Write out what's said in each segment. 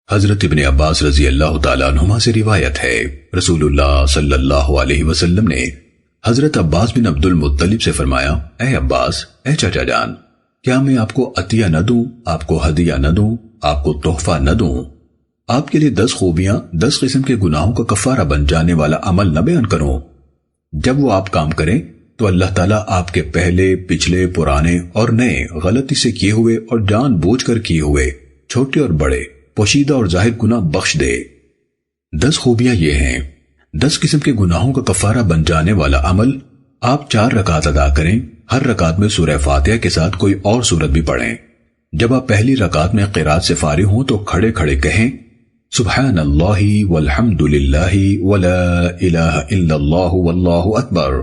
حضرت ابن عباس رضی اللہ تعالیٰ عنہما سے روایت ہے، رسول اللہ صلی اللہ علیہ وسلم نے حضرت عباس بن عبد المطلب سے فرمایا، اے عباس، اے چچا جان، کیا میں آپ کو عطیہ نہ دوں، آپ کو ہدیہ نہ دوں، آپ کو تحفہ نہ دوں؟ آپ کے لیے 10 خوبیاں، 10 قسم کے گناہوں کا کفارہ بن جانے والا عمل نہ بیان کروں؟ جب وہ آپ کام کریں تو اللہ تعالیٰ آپ کے پہلے، پچھلے، پرانے اور نئے غلطی سے کیے ہوئے اور جان بوجھ کر کیے ہوئے چھوٹے اور بڑے، پوشیدہ اور ظاہر گناہ بخش دے۔ 10 خوبیاں یہ ہیں: 10 قسم کے گناہوں کا کفارہ بن جانے والا عمل، آپ 4 رکعت ادا کریں، ہر رکعت میں سورہ فاتحہ کے ساتھ کوئی اور سورت بھی پڑھیں۔ جب آپ پہلی رکعت میں قرات سے فارغ ہوں تو کھڑے کھڑے کہیں، سبحان اللہ والحمد للہ ولا الہ الا اللہ واللہ اکبر۔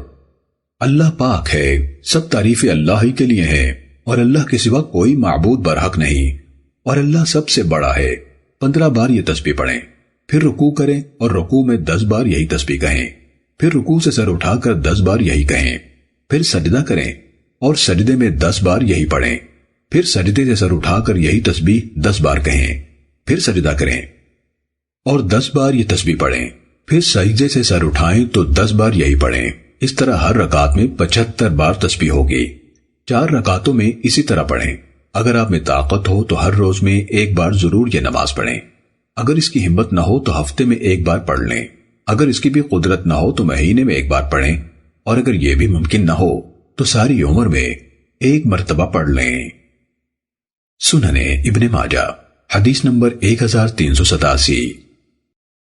اللہ پاک ہے، سب تعریفیں اللہ ہی کے لیے ہیں، اور اللہ کے سوا کوئی معبود برحق نہیں، اور اللہ سب سے بڑا ہے۔ 15 بار یہ تسبیح پڑھیں، پھر رکوع کریں اور رکوع میں 10 بار یہی تسبیح کہیں، پھر رکوع سے سر اٹھا کر 10 بار یہی کہیں، پھر سجدہ کریں اور سجدے میں 10 بار یہی پڑھیں، پھر سجدے سے سر اٹھا کر یہی تسبیح 10 بار کہیں، پھر سجدہ کریں اور 10 بار یہ تسبیح پڑھیں، پھر سجدے سے سر اٹھائیں تو 10 بار یہی پڑھیں۔ اس طرح ہر رکعت میں 75 بار تسبیح ہوگی۔ 4 رکعتوں میں اسی طرح پڑھیں۔ اگر آپ میں طاقت ہو تو ہر روز میں 1 بار ضرور یہ نماز پڑھیں۔ اگر اس کی ہمت نہ ہو تو ہفتے میں 1 بار پڑھ لیں۔ اگر اس کی بھی قدرت نہ ہو تو مہینے میں 1 بار پڑھیں، اور اگر یہ بھی ممکن نہ ہو تو ساری عمر میں 1 مرتبہ پڑھ لیں۔ سنن ابن ماجہ حدیث نمبر 1387۔